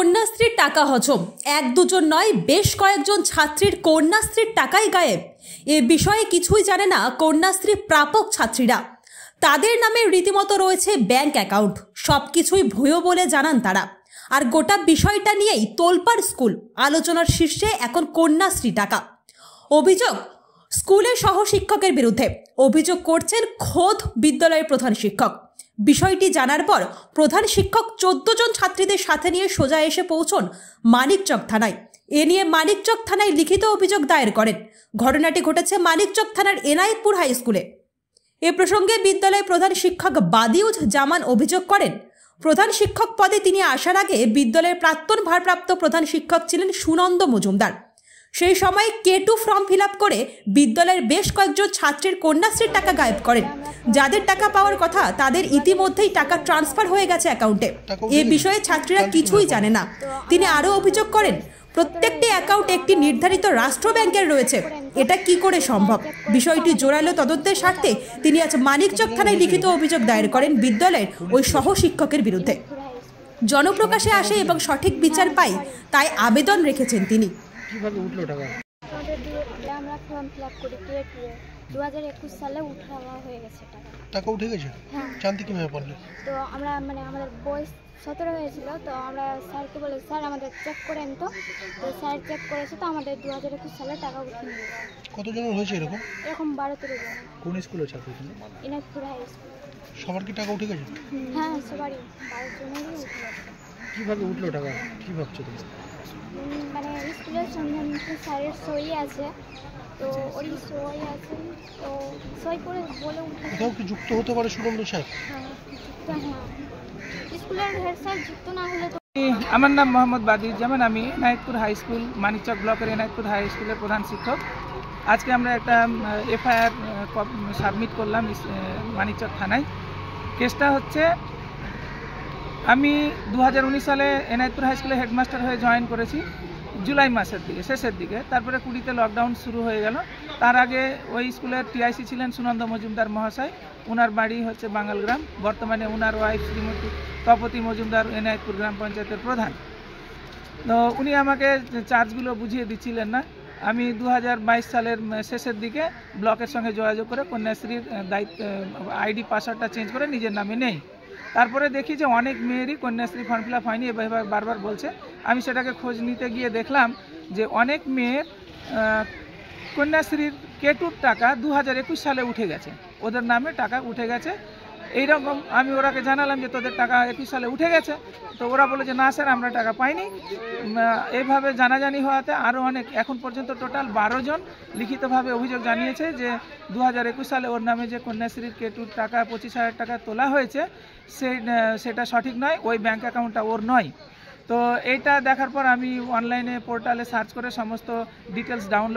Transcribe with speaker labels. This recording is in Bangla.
Speaker 1: কন্যাশ্রীর টাকা হজম, এক দুজন নয় বেশ কয়েকজন ছাত্রীর কন্যাশ্রীর টাকাই গায়েব। এ বিষয়ে কিছুই জানে না কন্যাশ্রী প্রাপক ছাত্রীরা। তাদের নামে রীতিমতো রয়েছে ব্যাংক অ্যাকাউন্ট, সবকিছুই ভুয়ো বলে জানান তারা। আর গোটা বিষয়টা নিয়েই তোলপাড় স্কুল। আলোচনার শীর্ষে এখন কন্যাশ্রী টাকা। অভিযোগ স্কুলের সহ শিক্ষকের বিরুদ্ধে। অভিযোগ করছেন খোদ বিদ্যালয়ের প্রধান শিক্ষক। বিষয়টি জানার পর প্রধান শিক্ষক 14 জন ছাত্রীদের সাথে নিয়ে সোজা এসে পৌঁছন মানিকচক থানায়। এ নিয়ে মানিকচক থানায় লিখিত অভিযোগ দায়ের করেন। ঘটনাটি ঘটেছে মানিকচক থানার এনায়েতপুর হাই স্কুলে। এ প্রসঙ্গে বিদ্যালয়ের প্রধান শিক্ষক বাদিউজ জামান অভিযোগ করেন, প্রধান শিক্ষক পদে তিনি আসার আগে বিদ্যালয়ের প্রাক্তন ভারপ্রাপ্ত প্রধান শিক্ষক ছিলেন সুনন্দ মজুমদার। সেই সময় K2 ফর্ম ফিল আপ করে বিদ্যালয়ের বেশ কয়েকজন ছাত্রীর কন্যাশ্রীর টাকা গায়েব করেন। যাদের টাকা পাওয়ার কথা তাদের ইতিমধ্যেই টাকা ট্রান্সফার হয়ে গেছে অ্যাকাউন্টে। এ বিষয়ে ছাত্রীরা কিছুই জানে না। তিনি আরও অভিযোগ করেন, প্রত্যেকটি অ্যাকাউন্ট একটি নির্ধারিত রাষ্ট্র ব্যাংকের রয়েছে। এটা কি করে সম্ভব? বিষয়টি জোরালো তদন্তের স্বার্থে তিনি আজ মানিকচক থানায় লিখিত অভিযোগ দায়ের করেন বিদ্যালয়ের ওই সহ শিক্ষকের বিরুদ্ধে। জনপ্রকাশে আসে এবং সঠিক বিচার পায় তাই আবেদন রেখেছেন তিনি।
Speaker 2: কিভাবে উঠলো টাকা?
Speaker 3: আমরা ফর্ম ফিল আপ করি K2 2021 সালে উঠাওয়া হয়ে গেছে
Speaker 2: টাকা উঠে গেছে?
Speaker 3: হ্যাঁ।
Speaker 2: জানতে কিভাবে পারলে?
Speaker 3: তো আমরা আমাদের বয়স 17 হয়েছিল, তো আমরা স্যারকে বলে স্যার আমাদের চেক করেন। তো স্যার চেক করেছে, তো আমাদের 2021 সালে টাকা উঠে নিয়ে গেছে।
Speaker 2: কতজনের হয়েছে এরকম?
Speaker 3: 12-13 জন।
Speaker 2: কোন স্কুলের ছাত্র ছিল?
Speaker 3: Enayetpur high school.
Speaker 2: সবার কি টাকা উঠে গেছে?
Speaker 3: হ্যাঁ, সবারই 12 জনেরই উঠে গেছে।
Speaker 2: কিভাবে উঠলো টাকা? কি ভাবছো তুমি?
Speaker 3: মানে স্কুলের সম্বন্ধে স্যারের সই আছে, তো ওই সই আছে, তো সই করে বলে উঠে।
Speaker 2: কোথাও কি যুক্ত হতে পারে সুনন্দ স্যার?
Speaker 3: হ্যাঁ, স্কুলের হেড স্যার যুক্ত না হলে তো।
Speaker 4: আমার নাম মোহাম্মদ বাদিউজ জামান, আমি এনায়েতপুর হাই স্কুল মানিকচক ব্লকের এনায়েতপুর হাই স্কুলের প্রধান শিক্ষক। আজকে আমরা একটা FIR সাবমিট করলাম মানিকচক থানায়। কেসটা হচ্ছে, আমি 2019 সালে এনায়েতপুর হাই স্কুলে হেডমাস্টার হয়ে জয়েন করেছি জুলাই মাসের দিকে, শেষের দিকে। তারপরে 20তে লকডাউন শুরু হয়ে গেল। তার আগে ওই স্কুলের TIC ছিলেন সুনন্দ মজুমদার মহাশয়। ওনার বাড়ি হচ্ছে বাঙ্গালগ্রাম। বর্তমানে ওনার ওয়াইফ শ্রীমতী তপতি মজুমদার এনায়েতপুর গ্রাম পঞ্চায়েতের প্রধান। তো উনি আমাকে চার্জগুলো বুঝিয়ে দিচ্ছিলেন না। আমি 2022 সালের শেষের দিকে ব্লকের সঙ্গে যোগাযোগ করে কন্যাশ্রীর দায়িত্ব ID পাসওয়ার্ডটা চেঞ্জ করে নিজের নামে নেই। তারপরে দেখি যে অনেক মেয়েরই কন্যাশ্রী ফর্ম ফিল আপ হয়নি, এবার বারবার বলছে। আমি সেটাকে খোঁজ নিতে গিয়ে দেখলাম যে অনেক মেয়ের কন্যাশ্রীর K2 টাকা 2021 সালে উঠে গেছে, ওদের নামে টাকা উঠে গেছে। এইরকম আমি ওরাকে জানালাম যে তোদের টাকা 21 সালে উঠে গেছে, তো ওরা বলে যে না স্যার আমরা টাকা পাইনি। এইভাবে জানাজানি হওয়াতে আরও অনেক, এখন পর্যন্ত টোটাল 12 জন লিখিতভাবে অভিযোগ জানিয়েছে যে 2021 সালে ওর নামে যে কন্যাশ্রীর K2 টাকা 25,000 টাকা তোলা হয়েছে সেটা সঠিক নয়, ওই ব্যাঙ্ক অ্যাকাউন্টটা ওর নয়। তো এইটা দেখার পর আমি অনলাইনে পোর্টালে সার্চ করে সমস্ত ডিটেলস ডাউনলোড